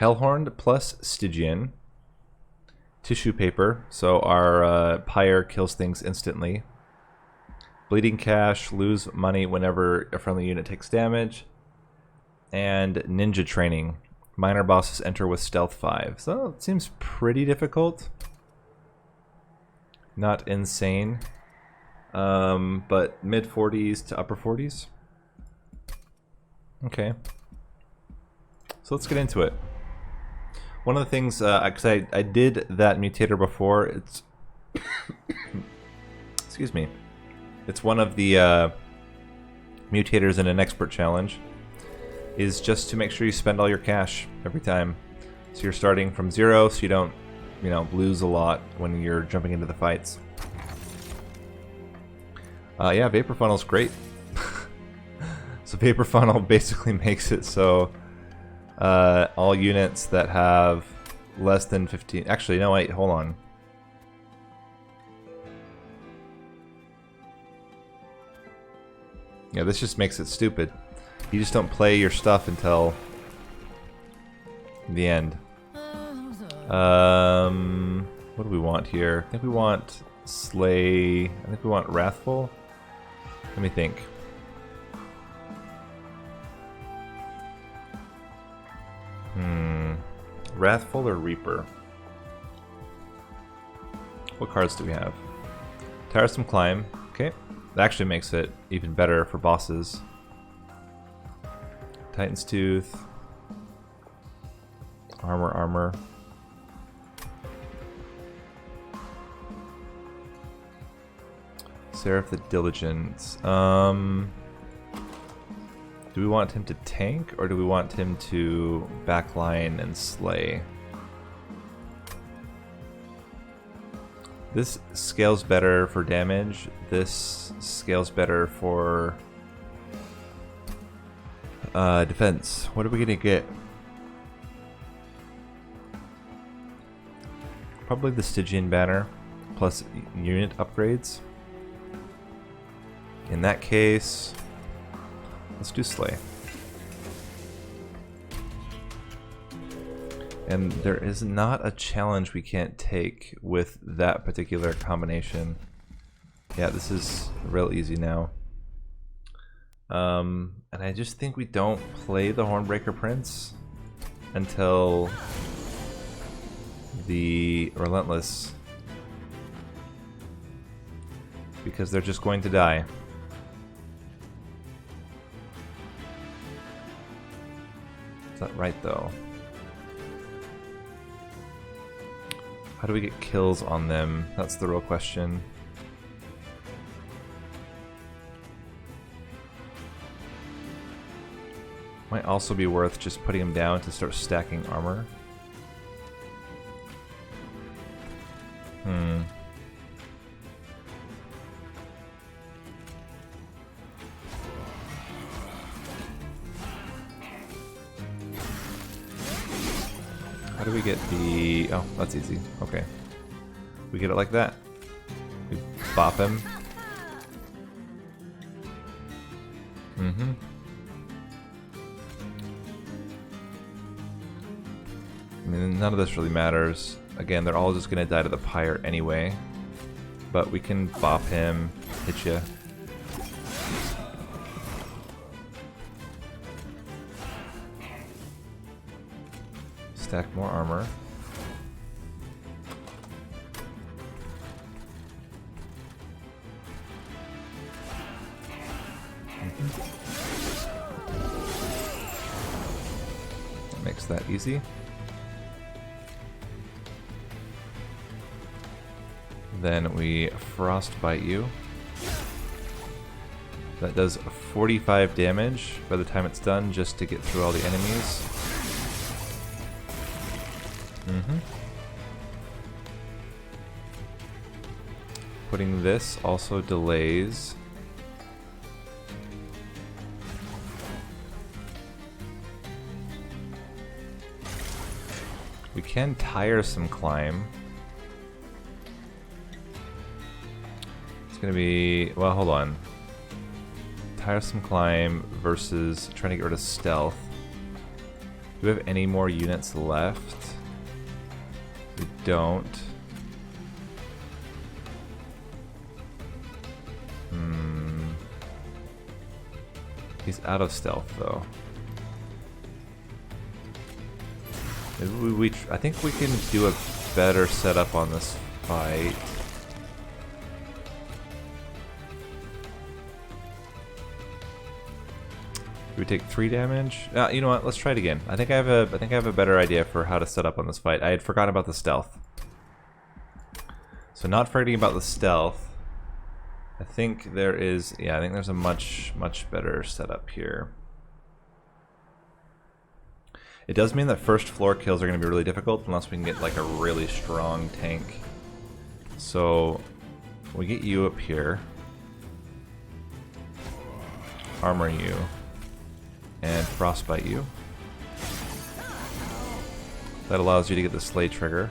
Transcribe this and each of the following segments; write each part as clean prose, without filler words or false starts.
Hellhorn plus Stygian. Tissue paper, so our pyre kills things instantly. Bleeding cash, lose money whenever a friendly unit takes damage. And ninja training. Minor bosses enter with stealth 5. So it seems pretty difficult. Not insane. But mid 40s to upper 40s. Okay. So let's get into it. One of the things, because I did that mutator before, it's... excuse me. It's one of the mutators in an expert challenge, is just to make sure you spend all your cash every time. So you're starting from 0, so you don't, you know, lose a lot when you're jumping into the fights. Yeah, Vapor Funnel's great. So Vapor Funnel basically makes it so all units that have less than 15... Actually, no, wait, hold on. Yeah, this just makes it stupid. You just don't play your stuff until the end. What do we want here? I think we want Slay... I think we want Wrathful. Let me think. Wrathful or Reaper? What cards do we have? Tiresome Climb. Okay. That actually makes it even better for bosses. Titan's Tooth. Armor. Seraph the Diligent. Do we want him to tank, or do we want him to backline and slay? This scales better for damage. This scales better for defense. What are we gonna get? Probably the Stygian banner plus unit upgrades. In that case, let's do Slay. And there is not a challenge we can't take with that particular combination. Yeah, this is real easy now. And I just think we don't play the Hornbreaker Prince until the Relentless, because they're just going to die. Is that right though? How do we get kills on them? That's the real question. Might also be worth just putting him down to start stacking armor. How do we get the... Oh, that's easy. Okay. We get it like that. We bop him. I mean, none of this really matters. Again, they're all just gonna die to the pyre anyway. But we can bop him, hit ya. Stack more armor. That makes that easy. Then we frostbite you. That does 45 damage by the time it's done, just to get through all the enemies. Putting this also delays. We can tiresome climb. It's gonna be, well, hold on. Tiresome climb versus trying to get rid of stealth. Do we have any more units left? We don't. He's out of stealth though. Maybe I think we can do a better setup on this fight. Do we take 3 damage? You know what? Let's try it again. I think I have a better idea for how to set up on this fight. I had forgotten about the stealth. So not forgetting about the stealth. I think there is, yeah, I think there's a much better setup here. It does mean that first floor kills are going to be really difficult unless we can get like a really strong tank. So we get you up here, armor you, and frostbite you. That allows you to get the slay trigger.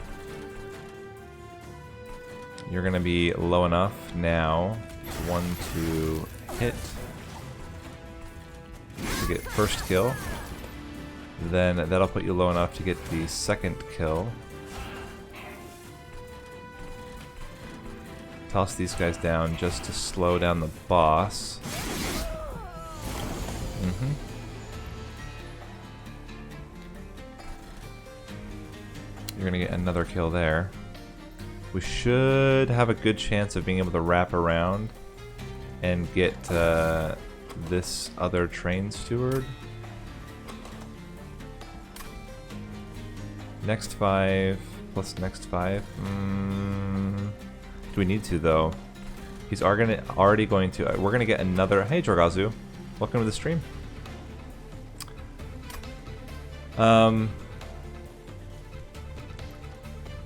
You're going to be low enough now. 1 to hit to get first kill. Then that'll put you low enough to get the second kill. Toss these guys down just to slow down the boss. You're gonna get another kill there. We should have a good chance of being able to wrap around and get this other train steward. Next 5 plus next 5. Do we need to though? He's already going to. We're gonna get another. Hey Jorgazu, welcome to the stream.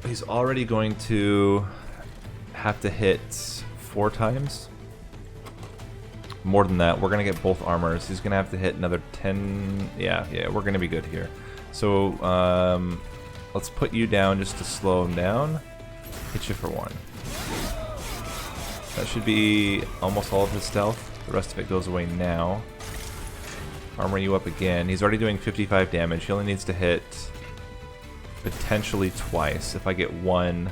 He's already going to have to hit 4 times. More than that, we're gonna get both armors. He's gonna have to hit another 10. Yeah, we're gonna be good here. So let's put you down just to slow him down. Hit you for 1. That should be almost all of his stealth. The rest of it goes away now. Armor you up again. He's already doing 55 damage. He only needs to hit potentially twice. If I get 1,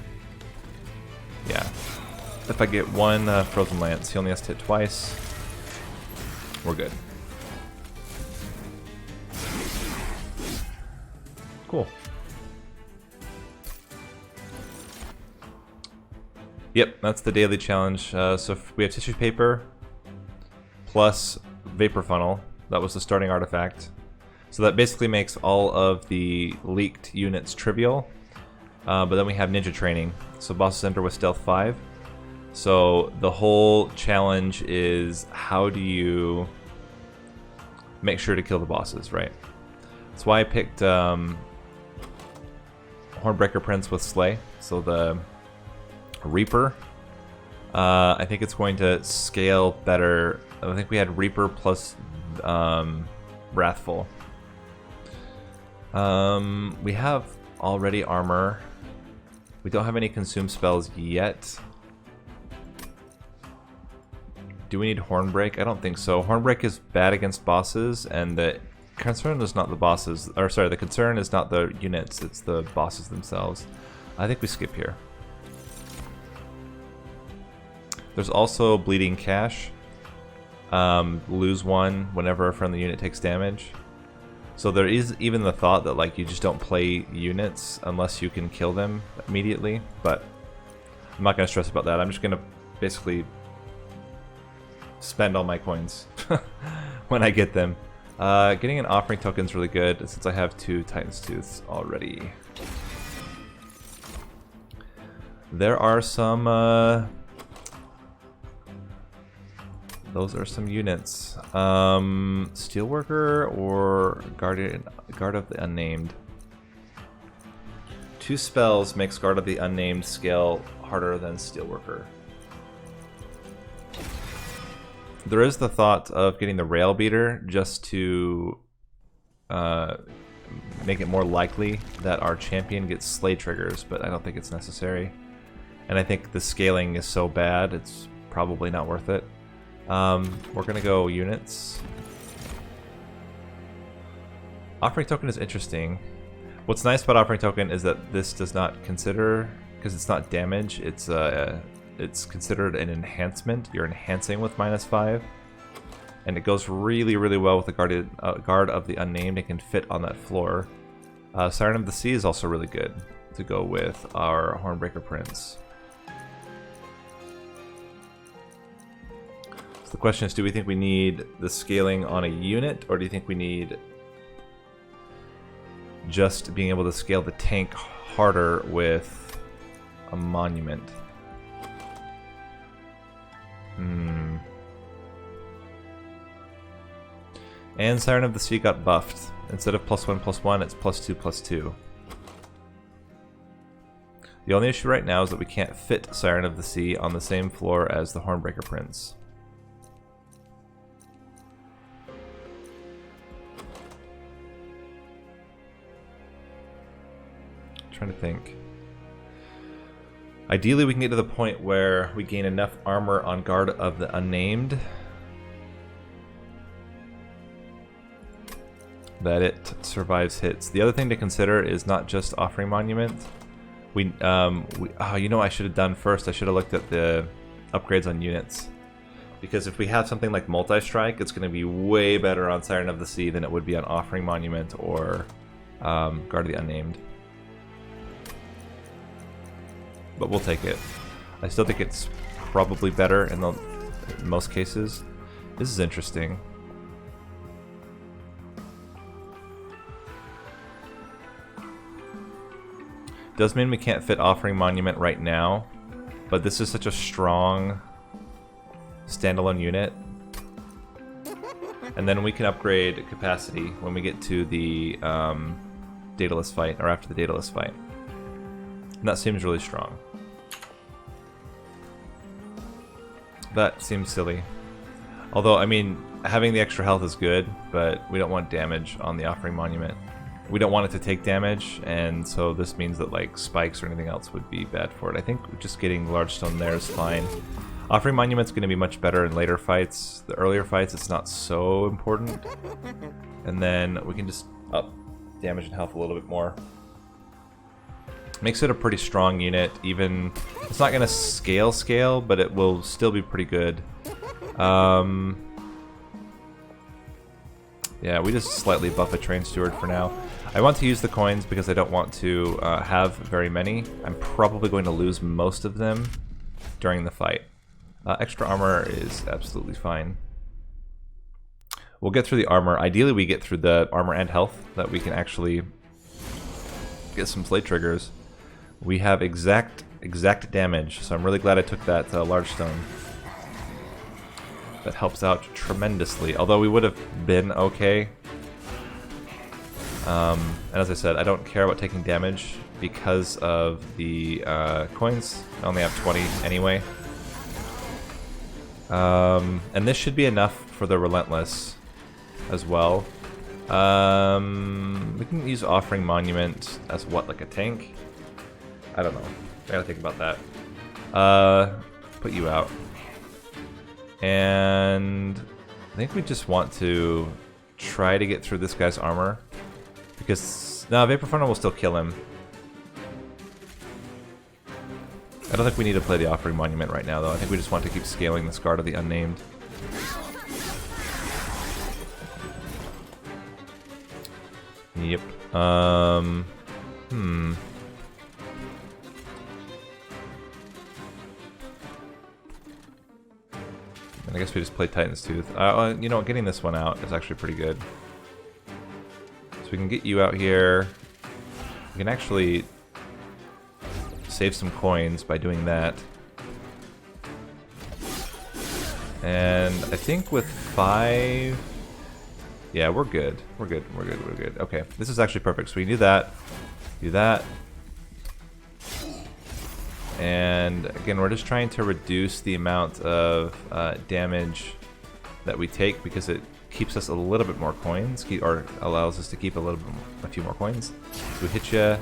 yeah. If I get 1 Frozen Lance, he only has to hit twice. We're good. Cool. Yep, that's the daily challenge. So if we have tissue paper plus vapor funnel. That was the starting artifact. So that basically makes all of the leaked units trivial. But then we have ninja training. So bosses enter with stealth 5. So the whole challenge is how do you make sure to kill the bosses, right? That's why I picked Hornbreaker Prince with Slay. So the Reaper. I think it's going to scale better. I think we had Reaper plus Wrathful. We have already armor. We don't have any consume spells yet. Do we need Hornbreak? I don't think so. Hornbreak is bad against bosses, and the concern is not the bosses. Or sorry, the concern is not the units, it's the bosses themselves. I think we skip here. There's also Bleeding Cash. Lose 1 whenever a friendly unit takes damage. So there is even the thought that like you just don't play units unless you can kill them immediately, but I'm not going to stress about that. I'm just going to basically spend all my coins when I get them. Getting an offering token is really good since I have 2 Titan's Tooths already. There are some those are some units. Steelworker or Guard of the Unnamed. 2 spells makes Guard of the Unnamed scale harder than Steelworker. There is the thought of getting the Rail Beater just to make it more likely that our champion gets Slay triggers, but I don't think it's necessary. And I think the scaling is so bad, it's probably not worth it. We're gonna go units. Offering token is interesting. What's nice about offering token is that this does not consider, because it's not damage, it's considered an enhancement. You're enhancing with -5. And it goes really, really well with the Guard of the Unnamed. It can fit on that floor. Siren of the Sea is also really good to go with our Hornbreaker Prince. So the question is, do we think we need the scaling on a unit, or do you think we need just being able to scale the tank harder with a monument? And Siren of the Sea got buffed. Instead of +1/+1, it's +2/+2. The only issue right now is that we can't fit Siren of the Sea on the same floor as the Hornbreaker Prince. Trying to think. Ideally, we can get to the point where we gain enough armor on Guard of the Unnamed that it survives hits. The other thing to consider is not just offering monument. You know, I should have done first. I should have looked at the upgrades on units, because if we have something like multi-strike, it's going to be way better on Siren of the Sea than it would be on offering monument or Guard of the Unnamed. But we'll take it. I still think it's probably better in most cases. This is interesting. Does mean we can't fit offering monument right now, but this is such a strong standalone unit. And then we can upgrade capacity when we get to the Daedalus fight, or after the Daedalus fight. And that seems really strong. That seems silly. Although, I mean, having the extra health is good, but we don't want damage on the offering monument. We don't want it to take damage, and so this means that like spikes or anything else would be bad for it. I think just getting large stone there is fine. Offering monument's going to be much better in later fights. The earlier fights, it's not so important. And then we can just up damage and health a little bit more. Makes it a pretty strong unit. Even it's not going to scale, but it will still be pretty good. Yeah, we just slightly buff a train steward for now. I want to use the coins because I don't want to have very many. I'm probably going to lose most of them during the fight. Extra armor is absolutely fine. We'll get through the armor. Ideally, we get through the armor and health, that we can actually get some slate triggers. We have exact damage, so I'm really glad I took that large stone. That helps out tremendously, although we would have been okay. And as I said, I don't care about taking damage because of the coins. I only have 20 anyway. And this should be enough for the Relentless as well. We can use Offering Monument as what, like a tank? I don't know. I gotta think about that. Put you out. And I think we just want to try to get through this guy's armor. Because, no, Vapor Funnel will still kill him. I don't think we need to play the Offering Monument right now, though. I think we just want to keep scaling this Guard of the Unnamed. Yep. And I guess we just play Titan's Tooth. You know, getting this one out is actually pretty good. So we can get you out here. We can actually save some coins by doing that. And I think with 5... Yeah, we're good. We're good. Okay, this is actually perfect. So we can do that. And again, we're just trying to reduce the amount of damage that we take because it keeps us a little bit more coins, or allows us to keep a few more coins. So we hit ya.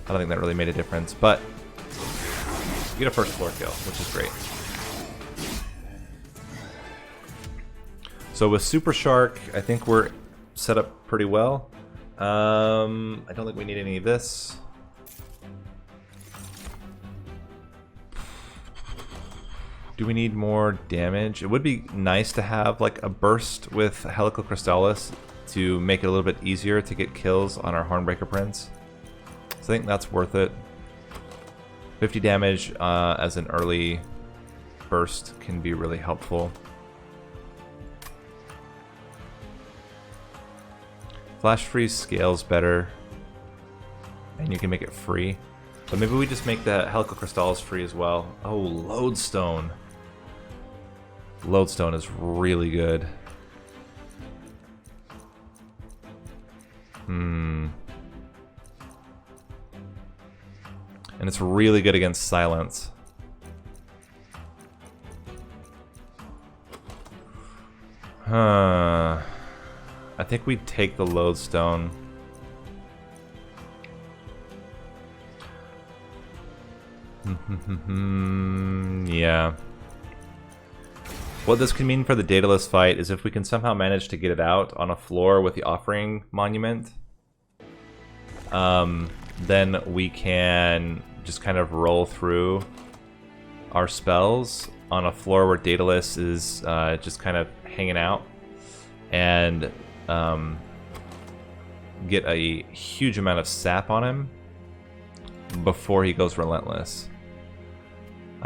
I don't think that really made a difference, but we get a first floor kill, which is great. So with Super Shark, I think we're set up pretty well. I don't think we need any of this. Do we need more damage? It would be nice to have like a burst with Helical Crystallis to make it a little bit easier to get kills on our Hornbreaker Prince. So I think that's worth it. 50 damage as an early burst can be really helpful. Flash freeze scales better, and you can make it free. But maybe we just make the Helical Crystallis free as well. Oh, Lodestone. Lodestone is really good. And it's really good against silence. I think we take the Lodestone. Yeah. What this could mean for the Daedalus fight is if we can somehow manage to get it out on a floor with the Offering Monument, then we can just kind of roll through our spells on a floor where Daedalus is just kind of hanging out, and get a huge amount of sap on him before he goes relentless.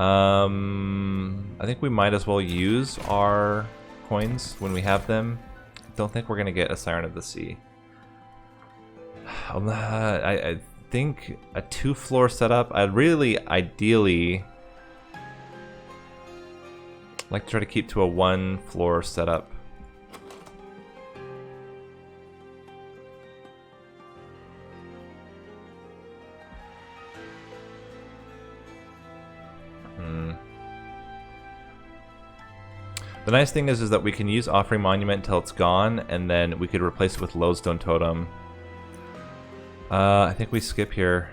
I think we might as well use our coins when we have them. Don't think we're gonna get a Siren of the Sea. I think a 2-floor setup. I'd really ideally like to try to keep to a 1-floor setup. The nice thing is that we can use Offering Monument until it's gone, and then we could replace it with Lodestone Totem. I think we skip here.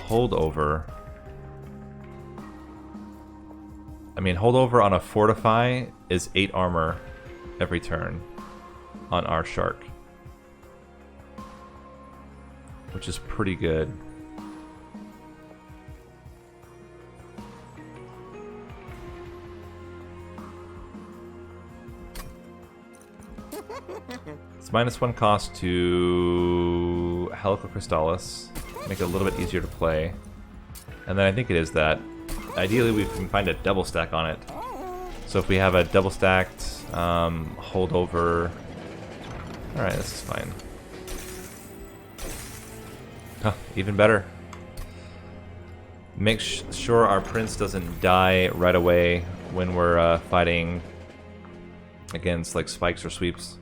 Holdover. I mean, Holdover on a Fortify is 8 armor every turn on our Shark, which is pretty good. It's -1 cost to Helical Crystallis, make it a little bit easier to play. And then I think it is that. Ideally we can find a double stack on it. So if we have a double stacked holdover... Alright, this is fine. Huh, even better. Make sure our prince doesn't die right away when we're fighting against like spikes or sweeps.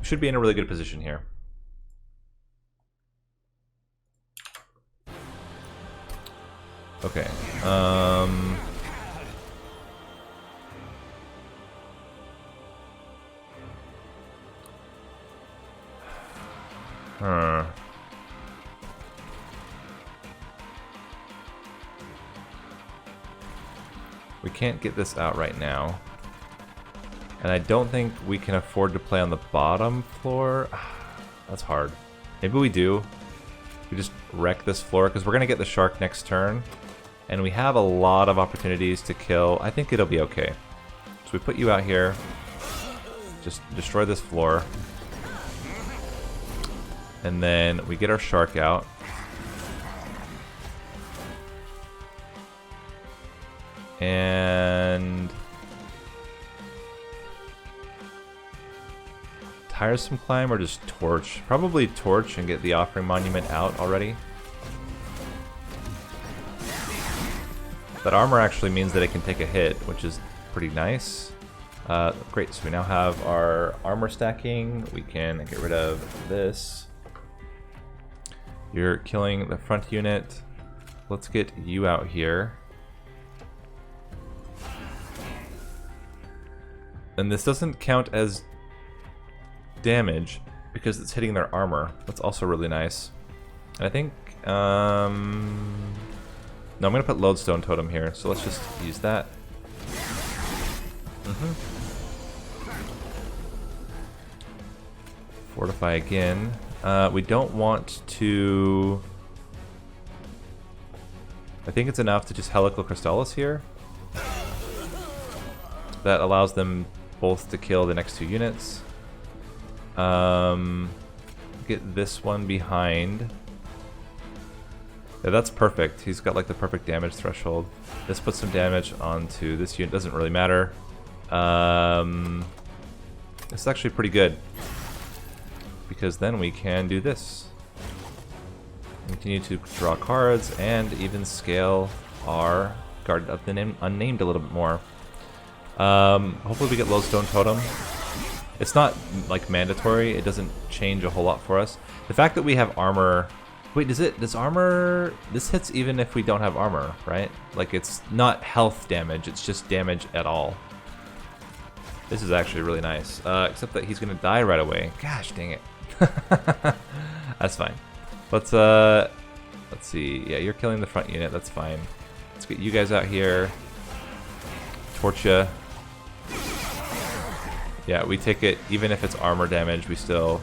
Should be in a really good position here. Okay. We can't get this out right now. And I don't think we can afford to play on the bottom floor. That's hard. Maybe we do. We just wreck this floor, because we're going to get the Shark next turn. And we have a lot of opportunities to kill. I think it'll be okay. So we put you out here. Just destroy this floor. And then we get our Shark out. And... tiresome climb or just torch? Probably torch and get the Offering Monument out already. That armor actually means that it can take a hit, which is pretty nice. Great, so we now have our armor stacking. We can get rid of this. You're killing the front unit. Let's get you out here. And this doesn't count as damage because it's hitting their armor. That's also really nice. And I think no, No, I'm gonna put lodestone totem here, so let's just use that. Fortify again. We don't want to... I think it's enough to just Helical Crystallis here. That allows them both to kill the next 2 units. Get this one behind. Yeah, that's perfect. He's got like the perfect damage threshold. This puts some damage onto this unit. Doesn't really matter. It's actually pretty good. Because then we can do this. Continue to draw cards and even scale our Guard of the Unnamed a little bit more. Hopefully we get Lodestone Totem. It's not like mandatory. It doesn't change a whole lot for us. The fact that we have armor... Wait, does armor... This hits even if we don't have armor, right? Like it's not health damage, it's just damage at all. This is actually really nice. Except that he's gonna die right away. Gosh dang it. That's fine. Let's see. Yeah, you're killing the front unit. That's fine. Let's get you guys out here. Torch ya. Yeah, we take it. Even if it's armor damage, we still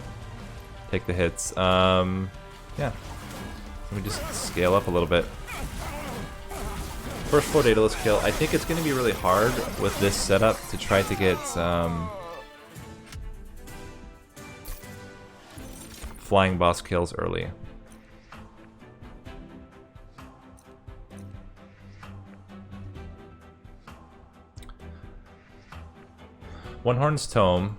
take the hits. Yeah. Let me just scale up a little bit. First 4 Daedalus kill. I think it's going to be really hard with this setup to try to get flying boss kills early. One Horn's Tome.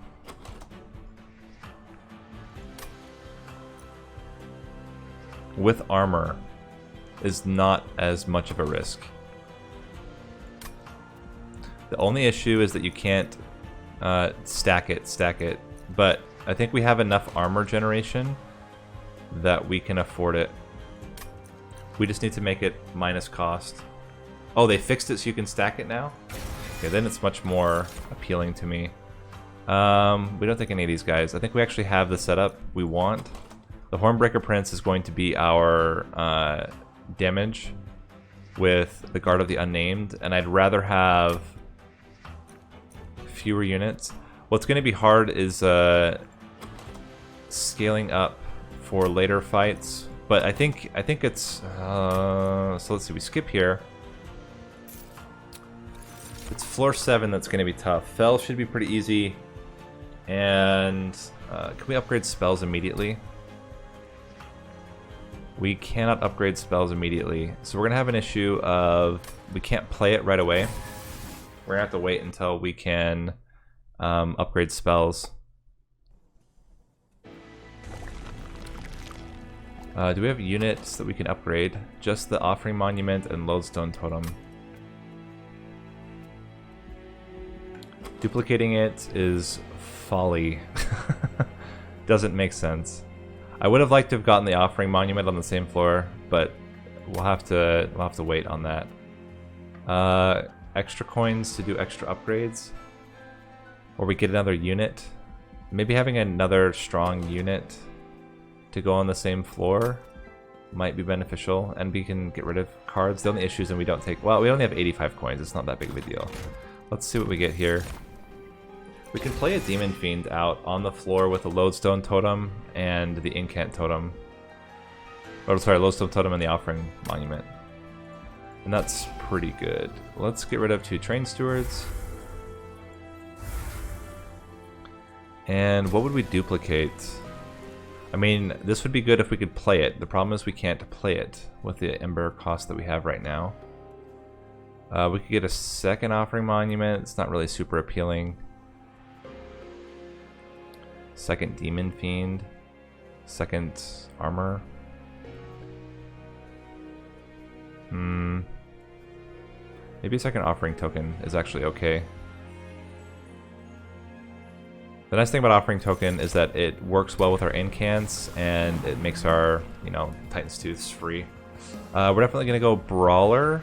With armor is not as much of a risk. The only issue is that you can't stack it, but I think we have enough armor generation that we can afford it. We just need to make it minus cost. Oh, they fixed it so you can stack it now? Okay, then it's much more appealing to me. We don't take any of these guys. I think we actually have the setup we want. The Hornbreaker Prince is going to be our damage with the Guard of the Unnamed, and I'd rather have fewer units. What's going to be hard is scaling up for later fights, but I think it's so let's see, we skip here. It's floor 7 that's going to be tough. Fell should be pretty easy, and can we upgrade spells immediately? We cannot upgrade spells immediately, so we're going to have an issue of we can't play it right away. We're going to have to wait until we can upgrade spells. Do we have units that we can upgrade? Just the Offering Monument and Lodestone Totem. Duplicating it is folly. Doesn't make sense. I would have liked to have gotten the Offering Monument on the same floor, but we'll have to wait on that. Extra coins to do extra upgrades, or we get another unit. Maybe having another strong unit to go on the same floor might be beneficial, and we can get rid of cards. The only issue is that we don't take... Well, we only have 85 coins. It's not that big of a deal. Let's see what we get here. We can play a Demon Fiend out on the floor with a Lodestone Totem and the Incant Totem. Oh, sorry, Lodestone Totem and the Offering Monument. And that's pretty good. Let's get rid of 2 Train Stewards. And what would we duplicate? I mean, this would be good if we could play it. The problem is we can't play it with the Ember cost that we have right now. We could get a second Offering Monument. It's not really super appealing. Second Demon Fiend. Second Armor. Maybe a second Offering Token is actually okay. The nice thing about Offering Token is that it works well with our incants, and it makes our, you know, Titan's Tooths free. We're definitely going to go Brawler.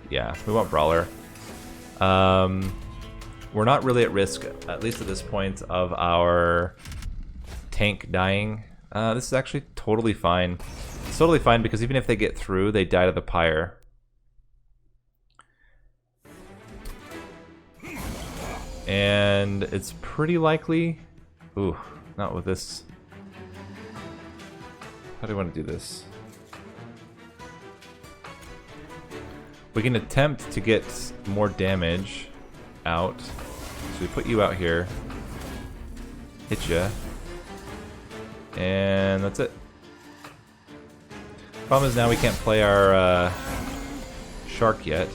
Yeah, we want Brawler. We're not really at risk, at least at this point, of our tank dying. This is actually totally fine. It's totally fine because even if they get through, they die to the pyre. And it's pretty likely... Ooh, not with this. How do I want to do this? We can attempt to get more damage out. So we put you out here. Hit ya. And that's it. Problem is now we can't play our shark yet.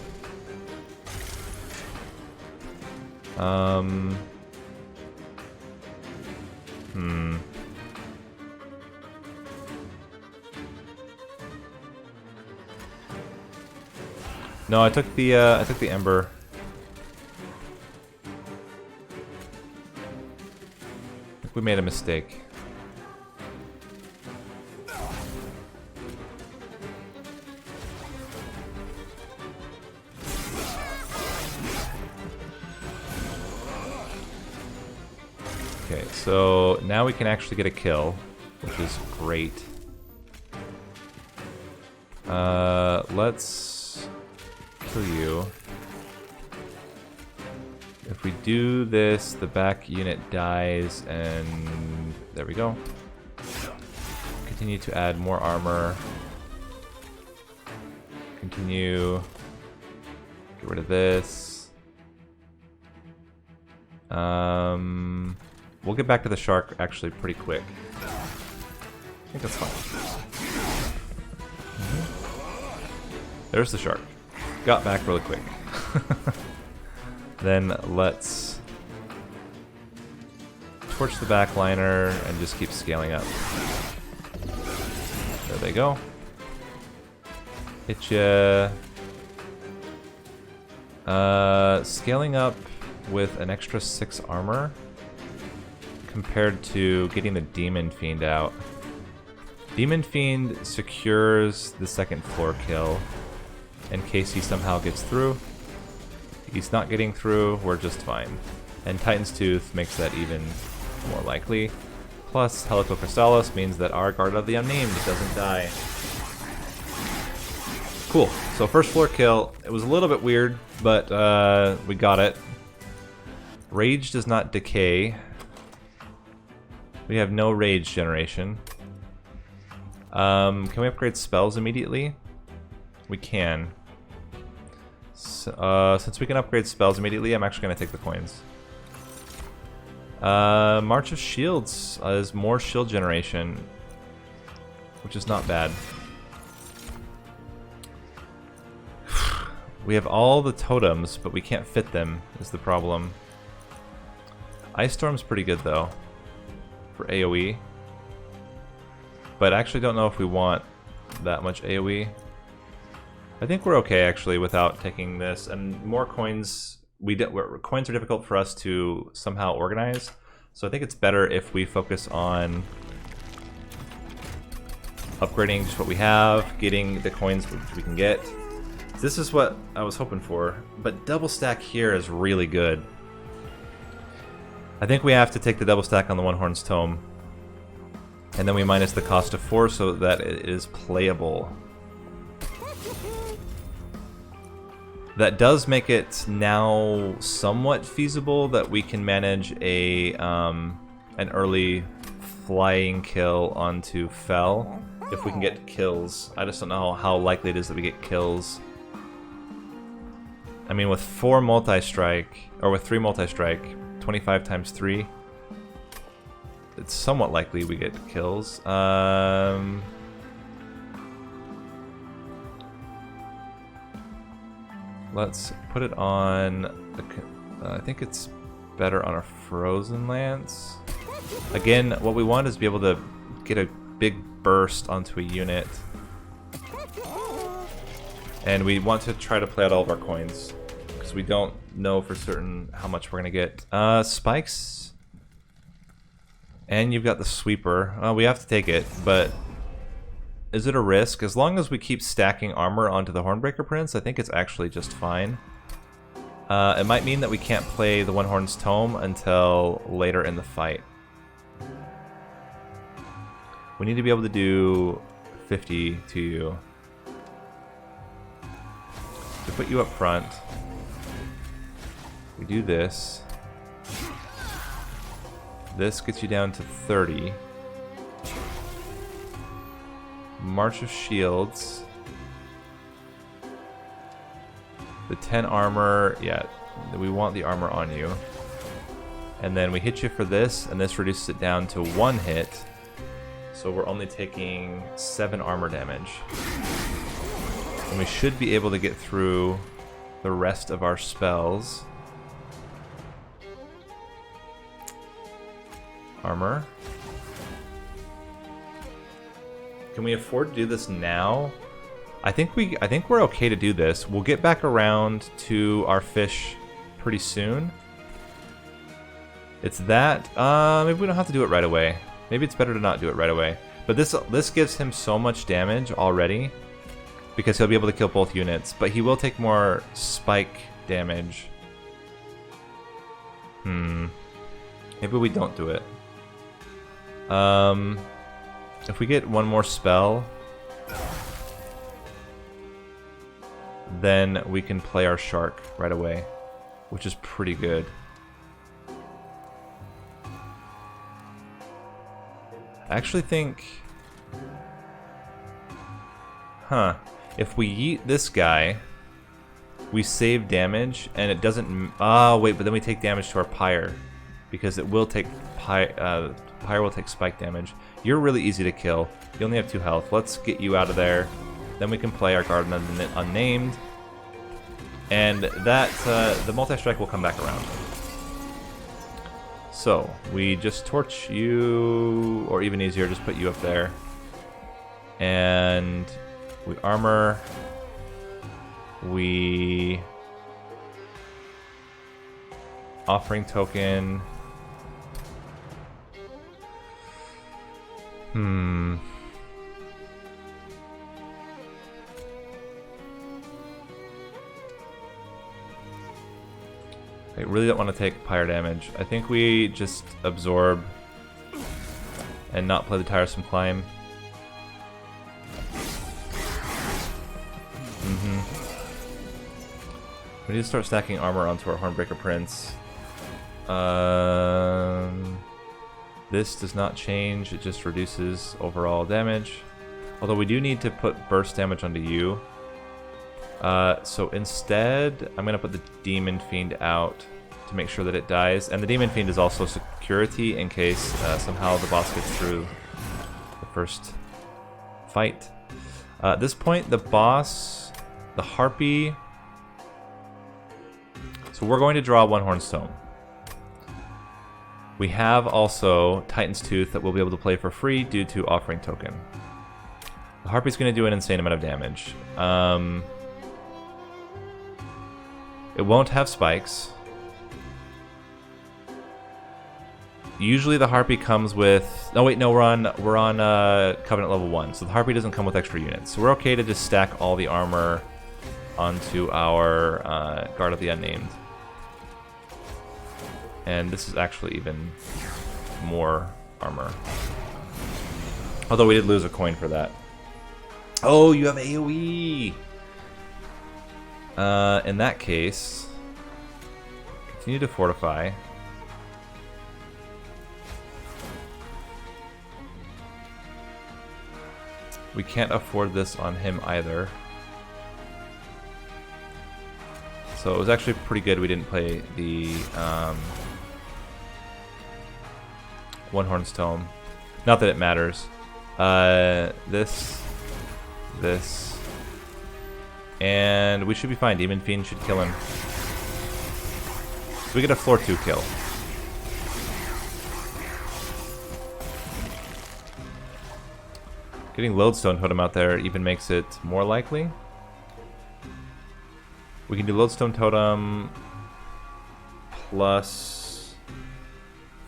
No, I took the ember. I think we made a mistake. Okay, so now we can actually get a kill, which is great. Let's kill you. If we do this, the back unit dies, and there we go. Continue to add more armor. Continue. Get rid of this. We'll get back to the shark actually pretty quick. I think that's fine. There's the shark. Got back really quick. Then let's torch the backliner and just keep scaling up. There they go. Hit ya. Scaling up with an extra 6 armor compared to getting the Demon Fiend out. Demon Fiend secures the second floor kill in case he somehow gets through. He's not getting through, we're just fine. And Titan's Tooth makes that even more likely. Plus, Helico Crystallis means that our Guard of the Unnamed doesn't die. Cool, so first floor kill. It was a little bit weird, but we got it. Rage does not decay. We have no rage generation. Can we upgrade spells immediately? We can. So, since we can upgrade spells immediately, I'm actually going to take the coins. March of Shields is more shield generation, which is not bad. We have all the totems, but we can't fit them, is the problem. Ice Storm's pretty good, though, for AoE. But I actually don't know if we want that much AoE. I think we're okay, actually, without taking this. And more coins, coins are difficult for us to somehow organize. So I think it's better if we focus on upgrading just what we have, getting the coins which we can get. This is what I was hoping for, but double stack here is really good. I think we have to take the double stack on the One Horn's Tome, and then we minus the cost of 4 so that it is playable. That does make it now somewhat feasible that we can manage a an early flying kill onto Fel if we can get kills. I just don't know how likely it is that we get kills. I mean, with 4 multi-strike, or with 3 multi-strike, 25 times 3, it's somewhat likely we get kills. Let's put it on, I think it's better on a Frozen Lance. Again, what we want is to be able to get a big burst onto a unit. And we want to try to play out all of our coins, because we don't know for certain how much we're going to get. Spikes. And you've got the Sweeper. We have to take it, but is it a risk? As long as we keep stacking armor onto the Hornbreaker Prince, I think it's actually just fine. It might mean that we can't play the One Horn's Tome until later in the fight. We need to be able to do 50 to you. To put you up front, we do this. This gets you down to 30. March of Shields. The 10 armor, yeah, we want the armor on you. And then we hit you for this, and this reduces it down to 1 hit. So we're only taking 7 armor damage. And we should be able to get through the rest of our spells. Armor. Can we afford to do this now? I think we're okay to do this. We'll get back around to our fish pretty soon. It's that. Maybe we don't have to do it right away. Maybe it's better to not do it right away. But this gives him so much damage already because he'll be able to kill both units. But he will take more spike damage. Maybe we don't do it. If we get one more spell, then we can play our shark right away, which is pretty good. I actually think... If we yeet this guy, we save damage, and it doesn't... Oh, wait, but then we take damage to our pyre, because it will take... pyre will take spike damage. You're really easy to kill. You only have 2 health. Let's get you out of there. Then we can play our Guard Unnamed. And that, the multi-strike will come back around. So, we just torch you, or even easier, just put you up there. And we armor. We... Offering token. I really don't want to take pyre damage. I think we just absorb and not play the tiresome climb. We need to start stacking armor onto our Hornbreaker Prince. This does not change, it just reduces overall damage. Although we do need to put burst damage onto you. So instead, I'm going to put the Demon Fiend out to make sure that it dies. And the Demon Fiend is also security in case somehow the boss gets through the first fight. At this point, the boss, the Harpy... So we're going to draw 1 Hornstone. We have also Titan's Tooth that we'll be able to play for free due to Offering Token. The Harpy's going to do an insane amount of damage. It won't have spikes. Usually the Harpy comes with... Oh wait, no, we're on Covenant level 1, so the Harpy doesn't come with extra units. So we're okay to just stack all the armor onto our Guard of the Unnamed. And this is actually even more armor. Although we did lose a coin for that. Oh, you have AoE! In that case, continue to fortify. We can't afford this on him either. So it was actually pretty good we didn't play the One Hornstone. Not that it matters. This, and we should be fine. Demon Fiend should kill him. So we get a floor 2 kill. Getting Lodestone Totem out there even makes it more likely. We can do Lodestone Totem plus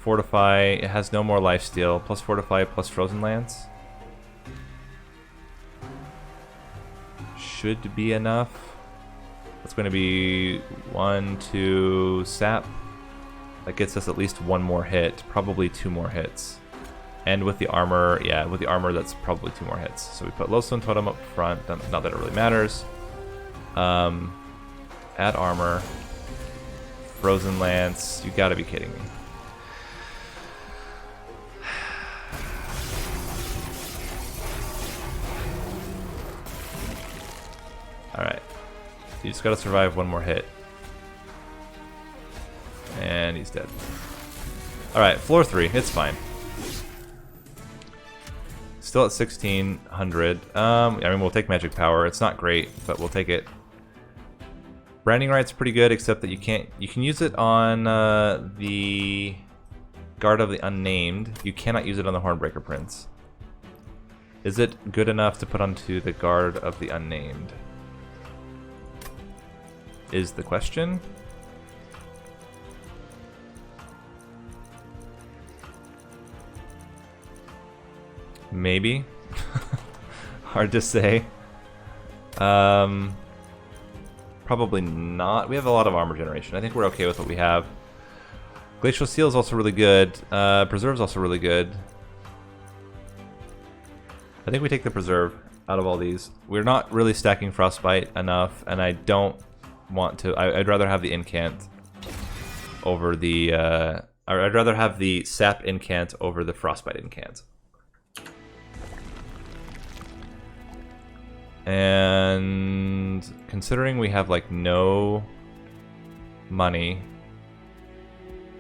Fortify. It has no more lifesteal. Plus Fortify plus Frozen Lance. Should be enough. That's going to be 1, 2 sap. That gets us at least 1 more hit, probably 2 more hits. And with the armor, yeah, with the armor that's probably 2 more hits. So we put Lodestone Totem up front, not that it really matters. Add armor. Frozen Lance, you gotta be kidding me. You just gotta survive one more hit. And he's dead. Alright, floor 3. It's fine. Still at 1600. I mean, we'll take magic power. It's not great, but we'll take it. Branding right's pretty good, except that you can't. You can use it on the Guard of the Unnamed. You cannot use it on the Hornbreaker Prince. Is it good enough to put onto the Guard of the Unnamed? Is the question. Maybe. Hard to say. Probably not. We have a lot of armor generation. I think we're okay with what we have. Glacial Seal is also really good. Preserve is also really good. I think we take the Preserve out of all these. We're not really stacking Frostbite enough, and I don't want to. I'd rather have the Incant over the... I'd rather have the Sap Incant over the Frostbite Incant. And considering we have like no money,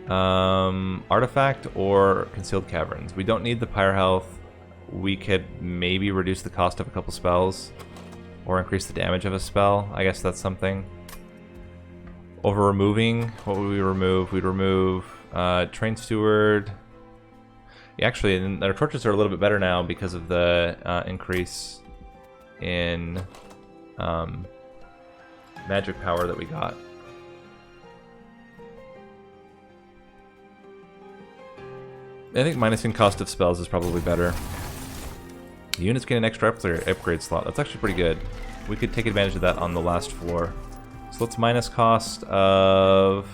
artifact or concealed caverns. We don't need the pyre health. We could maybe reduce the cost of a couple spells or increase the damage of a spell. I guess that's something. Over removing, what would we remove? We'd remove Train Steward. Actually, and our torches are a little bit better now because of the increase in magic power that we got. I think minusing cost of spells is probably better. The units get an extra upgrade slot. That's actually pretty good. We could take advantage of that on the last floor. So let's minus cost of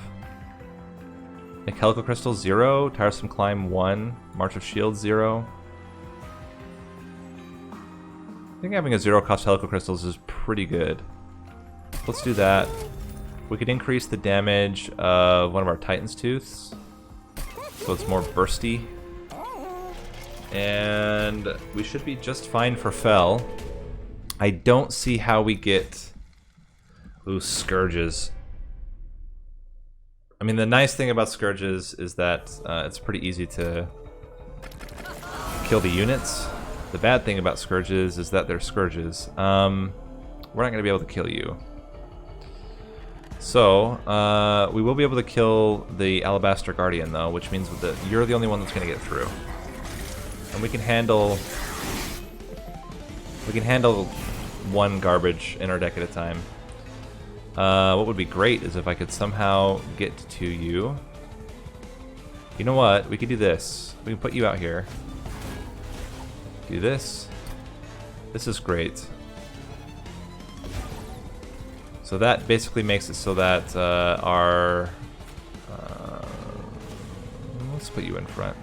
Mechanical Crystal 0, Tiresome Climb 1, March of Shields 0. I think having a 0 cost Helical Crystals is pretty good. Let's do that. We could increase the damage of one of our Titan's Tooths, so it's more bursty. And we should be just fine for Fell. I don't see how we get... Ooh, Scourges. I mean, the nice thing about Scourges is that it's pretty easy to kill the units. The bad thing about Scourges is that they're Scourges. We're not going to be able to kill you. So, we will be able to kill the Alabaster Guardian, though, which means that you're the only one that's going to get through. And we can handle one garbage in our deck at a time. What would be great is if I could somehow get to you. You know what? We could do this. We can put you out here. Do this. This is great. So that basically makes it so that our... let's put you in front.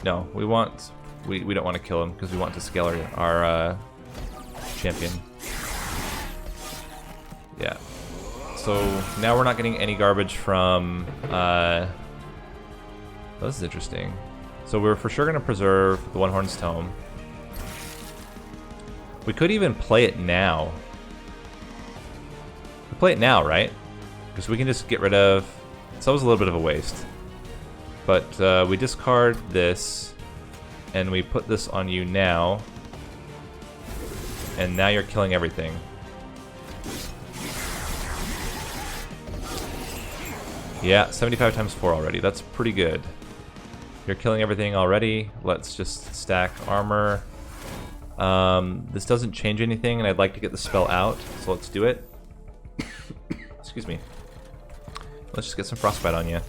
No, we don't want to kill him because we want to scale our champion. Yeah. So now we're not getting any garbage from... this is interesting. So we're for sure going to preserve the One Horn's Tome. We could even play it now. We play it now, right? Because we can just get rid of... So that was a little bit of a waste. But we discard this, and we put this on you now. And now you're killing everything. Yeah, 75 times 4 already. That's pretty good. You're killing everything already. Let's just stack armor. This doesn't change anything, and I'd like to get the spell out, so let's do it. Excuse me. Let's just get some frostbite on you.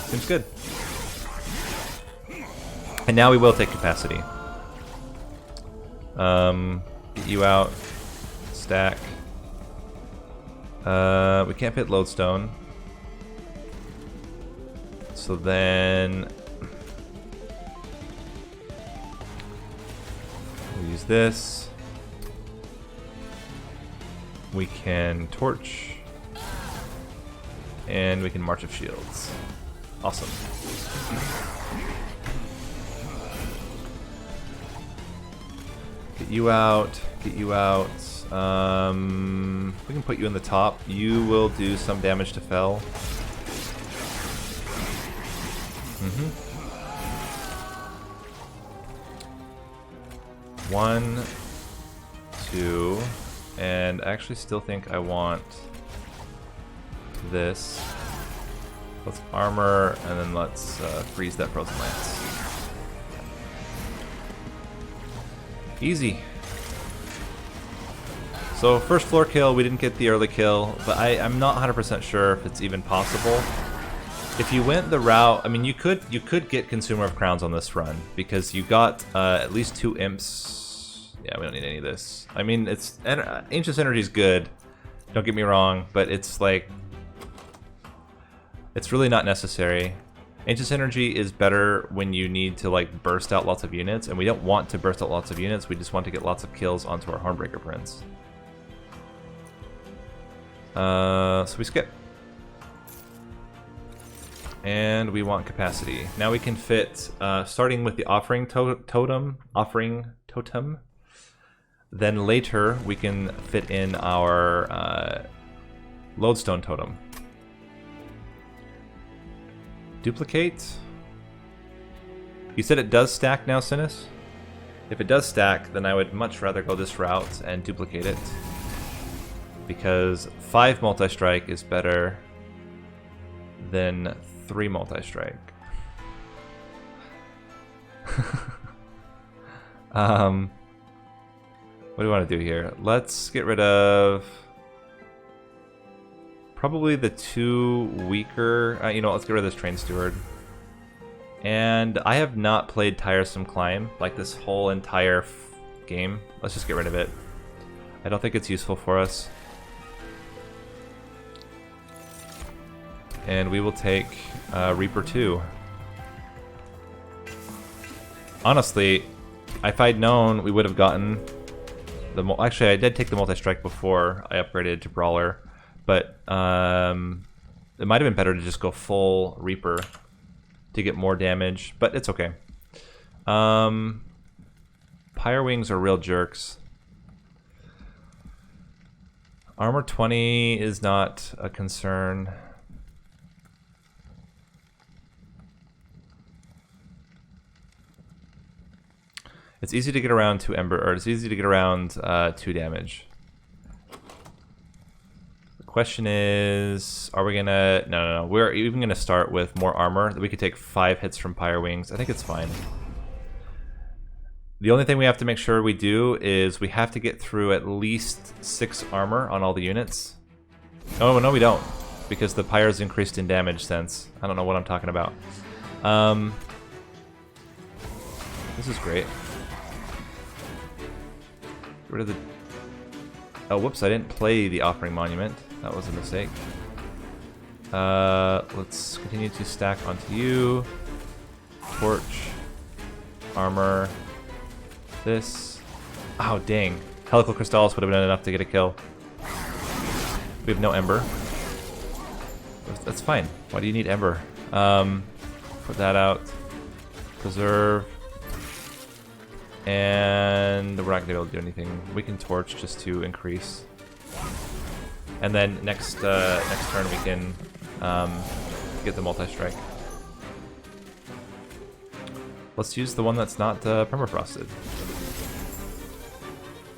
Seems good. And now we will take capacity. Get you out. Stack. We can't fit lodestone. So then we'll use this. We can torch. And we can March of Shields. Awesome. Get you out. get you out. We can put you in the top. You will do some damage to Fel. 1, 2, and I actually still think I want this. Let's armor, and then let's freeze that Frozen Lance. Easy. So first floor kill, we didn't get the early kill, but I'm not 100% sure if it's even possible. If you went the route, I mean, you could get Consumer of Crowns on this run because you got at least 2 imps. Yeah, we don't need any of this. I mean, Ancient Energy is good. Don't get me wrong, but it's like it's really not necessary. Ancient Energy is better when you need to like burst out lots of units, and we don't want to burst out lots of units. We just want to get lots of kills onto our Hornbreaker Prince. So we skip. And we want capacity. Now we can fit, starting with the offering totem, then later we can fit in our lodestone totem. Duplicate. You said it does stack now, Sinus? If it does stack, then I would much rather go this route and duplicate it. Because 5 multi-strike is better than 3 multi-strike. What do we want to do here? Let's get rid of probably the 2 weaker. You know, let's get rid of this Train Steward. And I have not played Tiresome Climb like this whole entire game. Let's just get rid of it. I don't think it's useful for us. And we will take Reaper 2. Honestly, if I'd known, we would have gotten the... Actually, I did take the multi-strike before I upgraded to Brawler, but it might have been better to just go full Reaper to get more damage, but it's okay. Pyre Wings are real jerks. Armor 20 is not a concern. It's easy to get around 2 Ember, or it's easy to get around 2 damage. The question is, are we gonna... No. We're even gonna start with more armor. We could take 5 hits from Pyre Wings. I think it's fine. The only thing we have to make sure we do is we have to get through at least 6 armor on all the units. Oh, no we don't. Because the Pyre's increased in damage since. I don't know what I'm talking about. This is great. Get rid of the... Oh, whoops, I didn't play the Offering Monument. That was a mistake. Let's continue to stack onto you. Torch. Armor. This. Oh, dang. Helical Crystallis would have been enough to get a kill. We have no Ember. That's fine. Why do you need Ember? Put that out. Preserve. And we're not going to be able to do anything. We can Torch just to increase. And then next turn we can get the multi-strike. Let's use the one that's not permafrosted.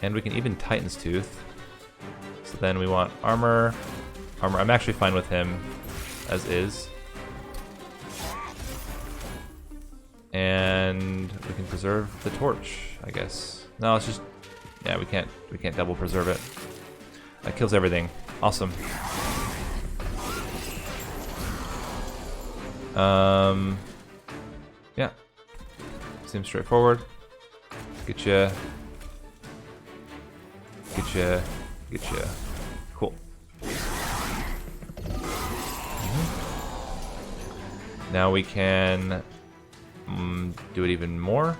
And we can even Titan's Tooth. So then we want armor. Armor, I'm actually fine with him as is. And we can preserve the torch, I guess. No, it's just... Yeah, we can't double preserve it. That kills everything. Awesome. Yeah. Seems straightforward. Getcha. Cool. Now we can do it even more.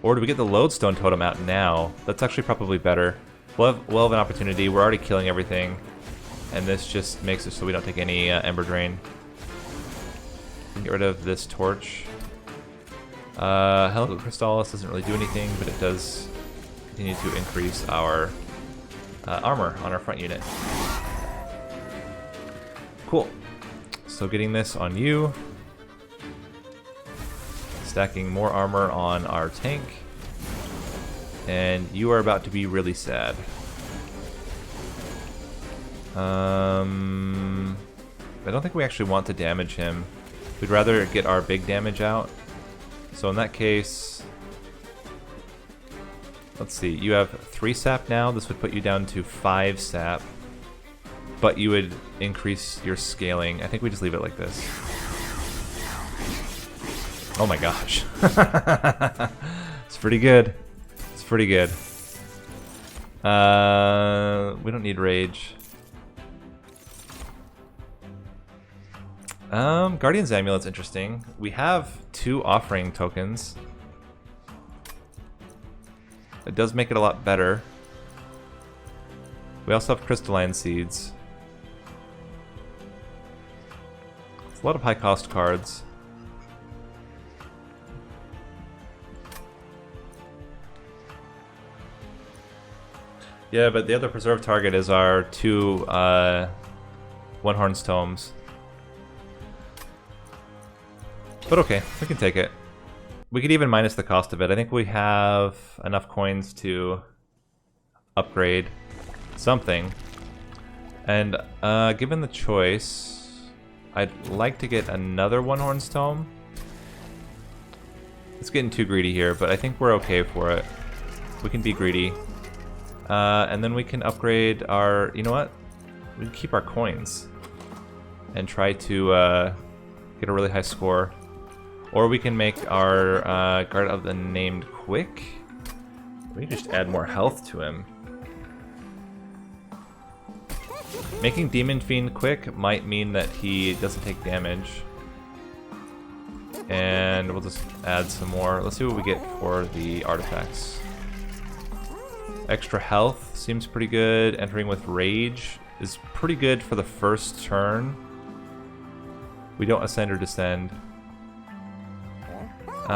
Or do we get the Lodestone Totem out now? That's actually probably better. We'll have an opportunity. We're already killing everything. And this just makes it so we don't take any Ember Drain. We can get rid of this Torch. Helical Crystallis doesn't really do anything, but it does continue to increase our armor on our front unit. Cool. So getting this on you. Stacking more armor on our tank. And you are about to be really sad. I don't think we actually want to damage him. We'd rather get our big damage out. So in that case, let's see, you have 3 sap now. This would put you down to 5 sap, but you would increase your scaling. I think we just leave it like this. Oh my gosh. It's pretty good. It's pretty good. We don't need rage. Guardian's Amulet's interesting. We have 2 offering tokens. It does make it a lot better. We also have crystalline seeds. It's a lot of high cost cards. Yeah, but the other preserved target is our 2 One-Horn's Tomes. But okay, we can take it. We could even minus the cost of it. I think we have enough coins to upgrade something. And given the choice, I'd like to get another One-Horn's Tome. It's getting too greedy here, but I think we're okay for it. We can be greedy. And then we can upgrade our... You know what? We can keep our coins. And try to get a really high score. Or we can make our Guard of the Named quick. We can just add more health to him. Making Demon Fiend quick might mean that he doesn't take damage. And we'll just add some more. Let's see what we get for the artifacts. Extra health seems pretty good. Entering with Rage is pretty good for the first turn. We don't ascend or descend. But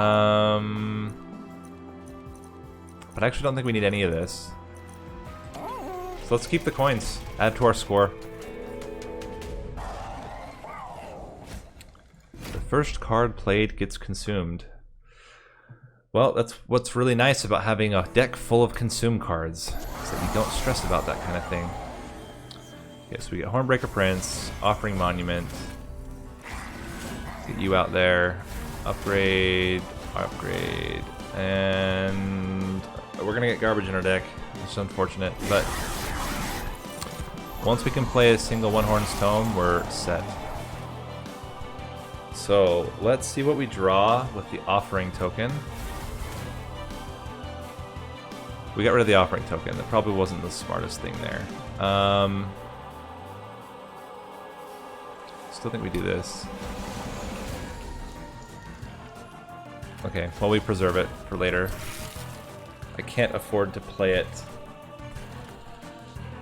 I actually don't think we need any of this. So let's keep the coins. Add to our score. The first card played gets consumed. Well, that's what's really nice about having a deck full of consume cards, is that you don't stress about that kind of thing. Okay, so we get Hornbreaker Prince, Offering Monument. Let's get you out there. Upgrade, upgrade, and we're gonna get garbage in our deck, which is unfortunate, but once we can play a single One-Horn's Tome, we're set. So let's see what we draw with the Offering token. We got rid of the Offering token. That probably wasn't the smartest thing there. Still think we do this. Okay, well, we preserve it for later. I can't afford to play it.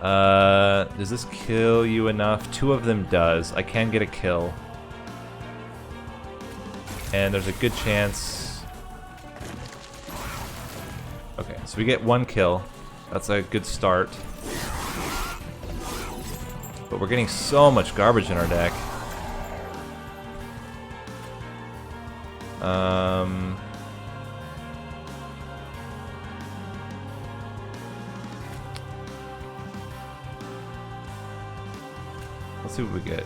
Does this kill you enough? 2 of them does. I can get a kill. And there's a good chance... Okay, so we get 1 kill. That's a good start. But we're getting so much garbage in our deck. Let's see what we get.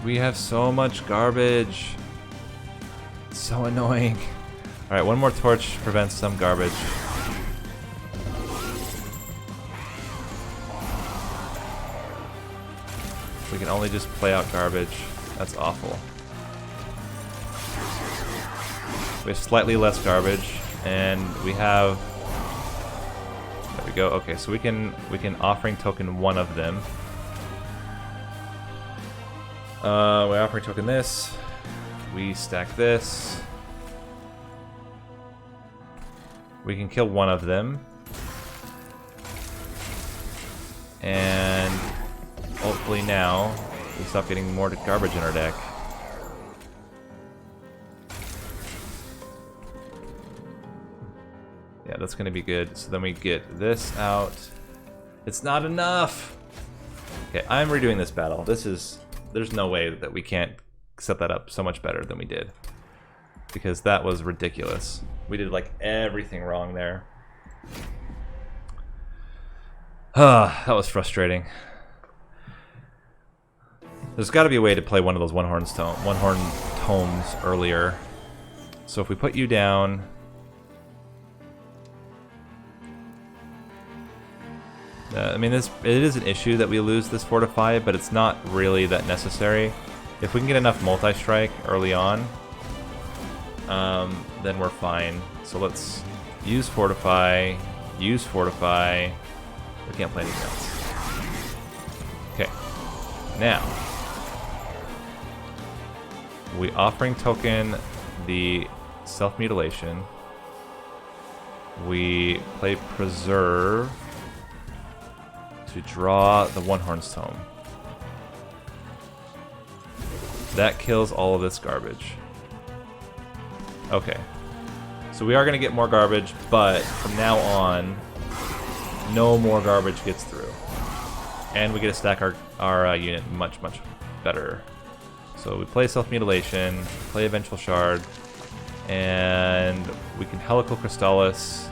We have so much garbage. It's so annoying. Alright, 1 more torch prevents some garbage. We can only just play out garbage. That's awful. We have slightly less garbage, and we have... There we go. Okay, so we can Offering token 1 of them. We Offering token this. We stack this. We can kill 1 of them. And hopefully now we stop getting more garbage in our deck. Yeah, that's going to be good. So then we get this out. It's not enough! Okay, I'm redoing this battle. There's no way that we can't set that up so much better than we did. Because that was ridiculous. We did like everything wrong there. Ah, that was frustrating. There's got to be a way to play one of those one-horn tomes earlier. So if we put you down... I mean, it is an issue that we lose this Fortify, but it's not really that necessary. If we can get enough multi-strike early on, then we're fine. So let's use Fortify, use Fortify. We can't play anything else. Okay. Now, we offering token the self-mutilation. We play Preserve to draw the One-Horn's Tome. That kills all of this garbage. Okay. So we are going to get more garbage, but from now on, no more garbage gets through. And we get to stack our unit much, much better. So we play Self-Mutilation, play Vengeful Shard, and we can Helical Crystallis.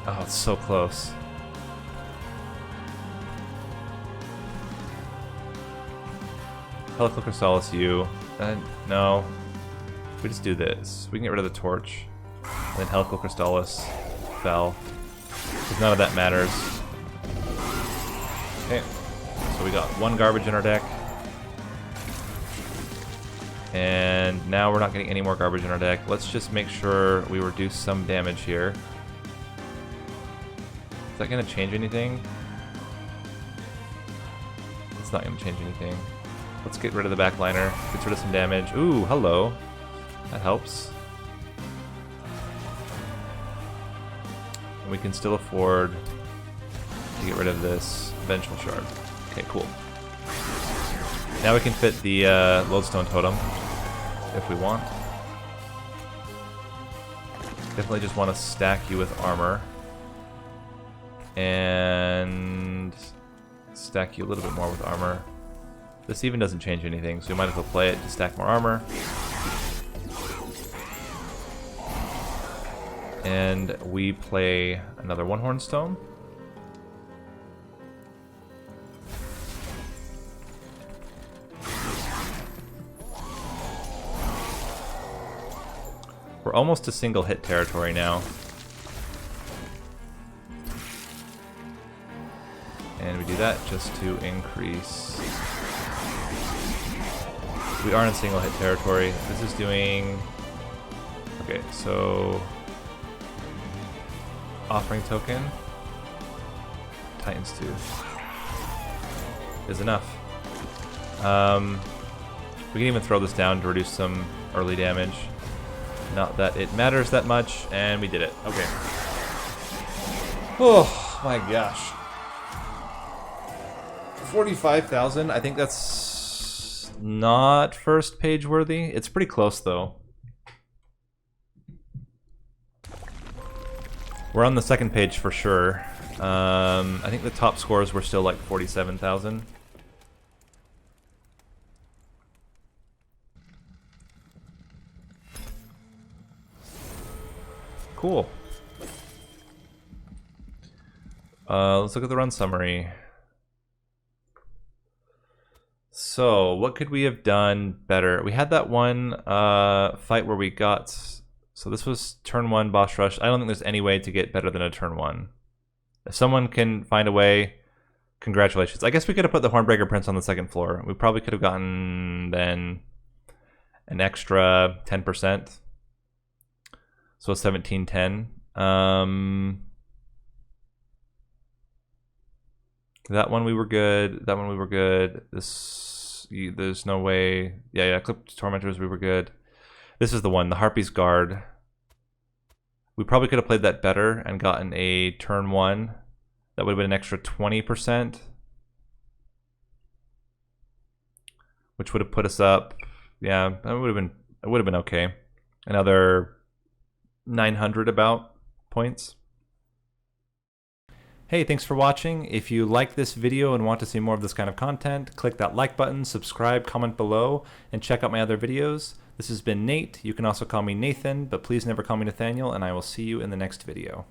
Oh, it's so close. Helical Crystallis you. No. We just do this. We can get rid of the torch. And then Helical Crystallis fell. Because none of that matters. Okay. So we got one garbage in our deck. And now we're not getting any more garbage in our deck. Let's just make sure we reduce some damage here. Is that going to change anything? It's not going to change anything. Let's get rid of the backliner. Gets rid of some damage. Ooh, hello. That helps. And we can still afford to get rid of this Vengeful Shard. Okay, cool. Now we can fit the Lodestone Totem if we want. Definitely just want to stack you with armor. And stack you a little bit more with armor. This even doesn't change anything, so we might as well play it to stack more armor. And we play another One-Horn's Tome. We're almost to single hit territory now. And we do that just to increase. We are in single hit territory. This is doing... Okay, so... Offering token. Titan's Tooth is enough. We can even throw this down to reduce some early damage. Not that it matters that much, and we did it. Okay. Oh my gosh. 45,000. I think that's not first page worthy. It's pretty close though. We're on the second page for sure. I think the top scores were still like 47,000. Cool. Let's look at the run summary. So, what could we have done better? We had that one fight where we got... So this was turn 1 boss rush. I don't think there's any way to get better than a turn 1. If someone can find a way, congratulations. I guess we could have put the Hornbreaker Prince on the second floor. We probably could have gotten then an extra 10%. So 1710. That one we were good. That one we were good. This, there's no way. Yeah, Clipped Tormentors we were good. This is the one, the Harpy's Guard. We probably could have played that better and gotten a turn 1. That would have been an extra 20%, which would have put us up. Yeah, it would have been okay. Another 900 about points. Hey, thanks for watching. If you like this video and want to see more of this kind of content, click that like button, subscribe, comment below, and check out my other videos. This has been Nate. You can also call me Nathan, but please never call me Nathaniel, and I will see you in the next video.